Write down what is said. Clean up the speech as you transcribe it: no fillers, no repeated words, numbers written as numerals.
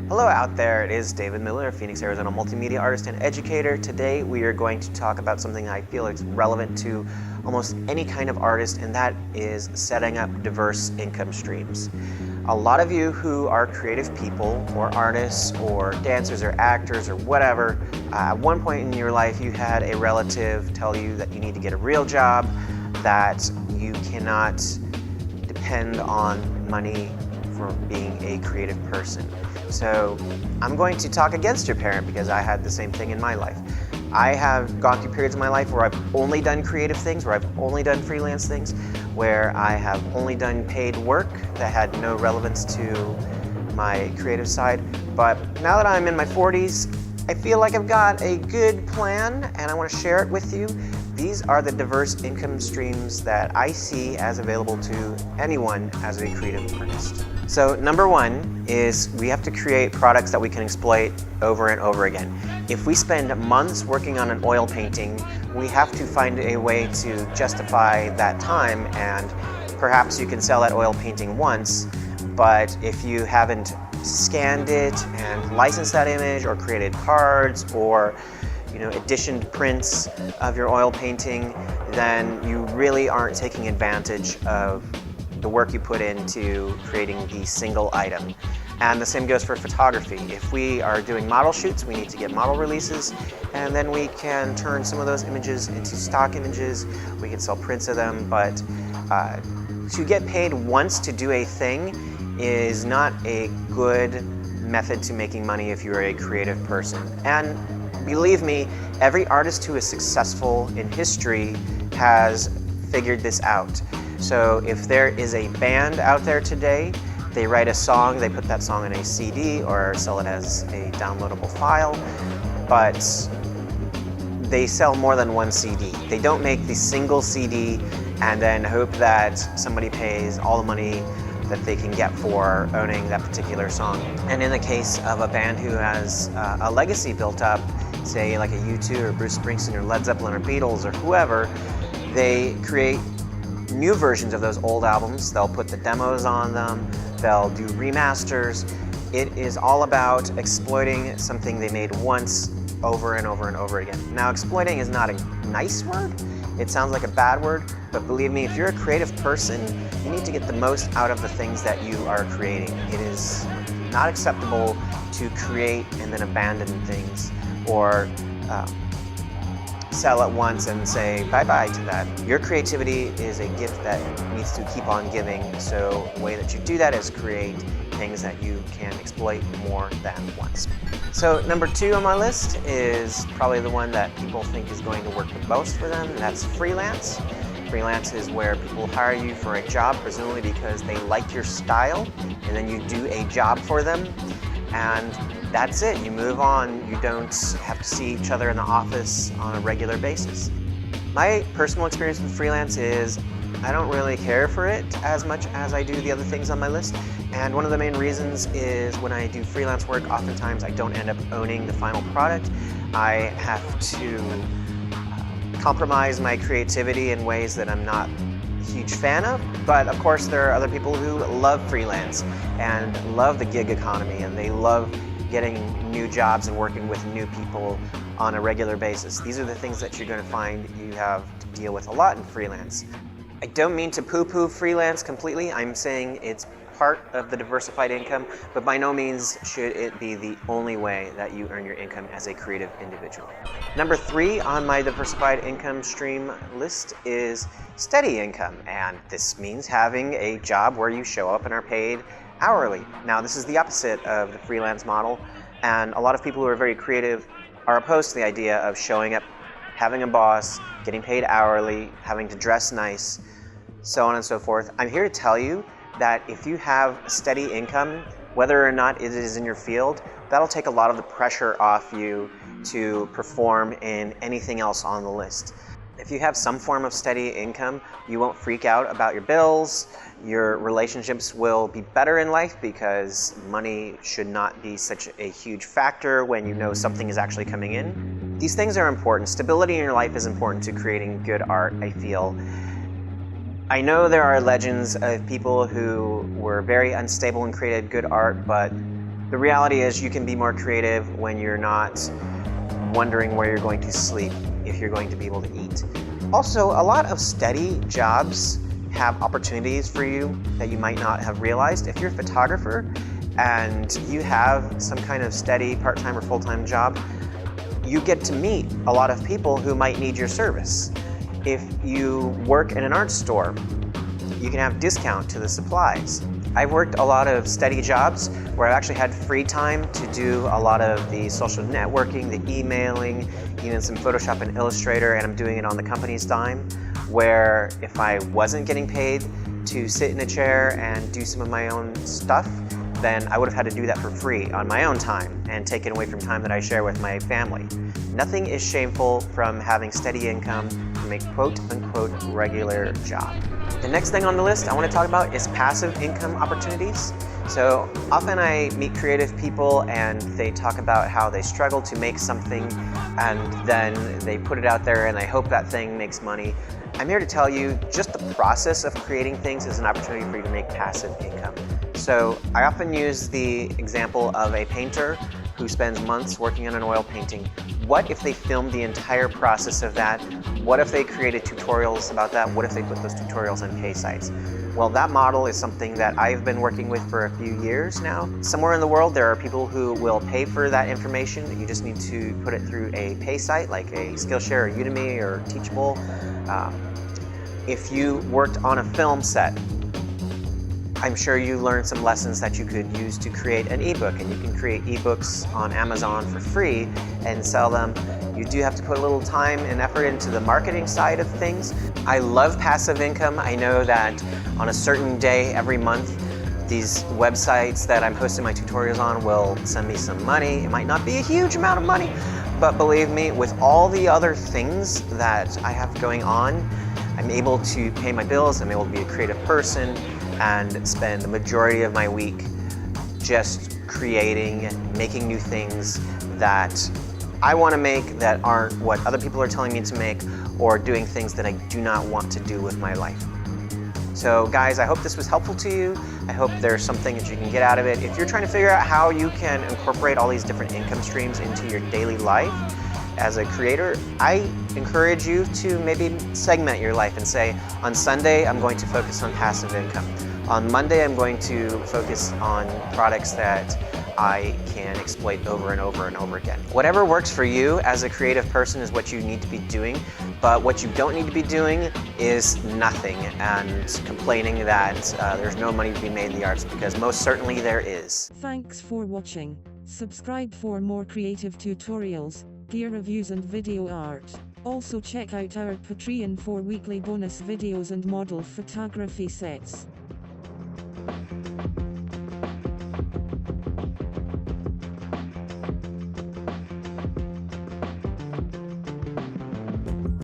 Hello out there, it is David Miller, a Phoenix, Arizona multimedia artist and educator. Today we are going to talk about something I feel is relevant to almost any kind of artist, and that is setting up diverse income streams. A lot of you who are creative people or artists or dancers or actors or whatever, at one point in your life you had a relative tell you that you need to get a real job, that you cannot depend on money for being a creative person. So I'm going to talk against your parent because I had the same thing in my life. I have gone through periods of my life where I've only done creative things, where I've only done freelance things, where I have only done paid work that had no relevance to my creative side. But now that I'm in my 40s, I feel like I've got a good plan and I want to share it with you. These are the diverse income streams that I see as available to anyone as a creative artist. So number one is we have to create products that we can exploit over and over again. If we spend months working on an oil painting, we have to find a way to justify that time, and perhaps you can sell that oil painting once, but if you haven't scanned it and licensed that image or created cards or editioned prints of your oil painting, then you really aren't taking advantage of the work you put into creating the single item. And the same goes for photography. If we are doing model shoots, we need to get model releases, and then we can turn some of those images into stock images. We can sell prints of them, but to get paid once to do a thing is not a good method to making money if you're a creative person. And believe me, every artist who is successful in history has figured this out. So if there is a band out there today, they write a song, they put that song in a CD or sell it as a downloadable file, but they sell more than one CD. They don't make the single CD and then hope that somebody pays all the money that they can get for owning that particular song. And in the case of a band who has a legacy built up, say like a U2 or Bruce Springsteen or Led Zeppelin or Beatles or whoever, they create new versions of those old albums. They'll put the demos on them, they'll do remasters. It is all about exploiting something they made once over and over and over again. Now, exploiting is not a nice word. It sounds like a bad word, but believe me, if you're a creative person, you need to get the most out of the things that you are creating. It is not acceptable to create and then abandon things or sell it once and say bye-bye to that. Your creativity is a gift that needs to keep on giving, so the way that you do that is create things that you can exploit more than once. So number two on my list is probably the one that people think is going to work the most for them, and that's freelance. Freelance is where people hire you for a job, presumably because they like your style, and then you do a job for them, and that's it. You move on. You don't have to see each other in the office on a regular basis. My personal experience with freelance is I don't really care for it as much as I do the other things on my list. And one of the main reasons is when I do freelance work, oftentimes I don't end up owning the final product. I have to compromise my creativity in ways that I'm not a huge fan of. But of course, there are other people who love freelance and love the gig economy, and they love getting new jobs and working with new people on a regular basis. These are the things that you're going to find you have to deal with a lot in freelance. I don't mean to poo-poo freelance completely. I'm saying it's part of the diversified income, but by no means should it be the only way that you earn your income as a creative individual. Number three on my diversified income stream list is steady income, and this means having a job where you show up and are paid hourly. Now, this is the opposite of the freelance model, and a lot of people who are very creative are opposed to the idea of showing up, having a boss, getting paid hourly, having to dress nice, so on and so forth. I'm here to tell you that if you have steady income, whether or not it is in your field, that'll take a lot of the pressure off you to perform in anything else on the list. If you have some form of steady income, you won't freak out about your bills. Your relationships will be better in life because money should not be such a huge factor when you know something is actually coming in. These things are important. Stability in your life is important to creating good art, I feel. I know there are legends of people who were very unstable and created good art, but the reality is you can be more creative when you're not wondering where you're going to sleep, if you're going to be able to eat. Also, a lot of steady jobs have opportunities for you that you might not have realized. If you're a photographer and you have some kind of steady part-time or full-time job, you get to meet a lot of people who might need your service. If you work in an art store, you can have discount to the supplies. I've worked a lot of steady jobs where I've actually had free time to do a lot of the social networking, the emailing, even some Photoshop and Illustrator, and I'm doing it on the company's dime, where if I wasn't getting paid to sit in a chair and do some of my own stuff, then I would have had to do that for free on my own time and taken away from time that I share with my family. Nothing is shameful from having steady income from a quote-unquote regular job. The next thing on the list I want to talk about is passive income opportunities. So often I meet creative people and they talk about how they struggle to make something and then they put it out there and they hope that thing makes money. I'm here to tell you just the process of creating things is an opportunity for you to make passive income. So I often use the example of a painter who spends months working on an oil painting. What if they filmed the entire process of that? What if they created tutorials about that? What if they put those tutorials on pay sites? Well, that model is something that I've been working with for a few years now. Somewhere in the world, there are people who will pay for that information. You just need to put it through a pay site like a Skillshare or Udemy or Teachable. If you worked on a film set, I'm sure you learned some lessons that you could use to create an ebook, and you can create ebooks on Amazon for free and sell them. You do have to put a little time and effort into the marketing side of things. I love passive income. I know that on a certain day every month, these websites that I'm hosting my tutorials on will send me some money. It might not be a huge amount of money, but believe me, with all the other things that I have going on, I'm able to pay my bills, I'm able to be a creative person, and spend the majority of my week just creating, making new things that I want to make that aren't what other people are telling me to make, or doing things that I do not want to do with my life. So guys, I hope this was helpful to you. I hope there's something that you can get out of it. If you're trying to figure out how you can incorporate all these different income streams into your daily life as a creator, I encourage you to maybe segment your life and say, on Sunday, I'm going to focus on passive income. On Monday, I'm going to focus on products that I can exploit over and over and over again. Whatever works for you as a creative person is what you need to be doing, but what you don't need to be doing is nothing and complaining that there's no money to be made in the arts, because most certainly there is. Thanks for watching. Subscribe for more creative tutorials, gear reviews and video art. Also check out our Patreon for weekly bonus videos and model photography sets.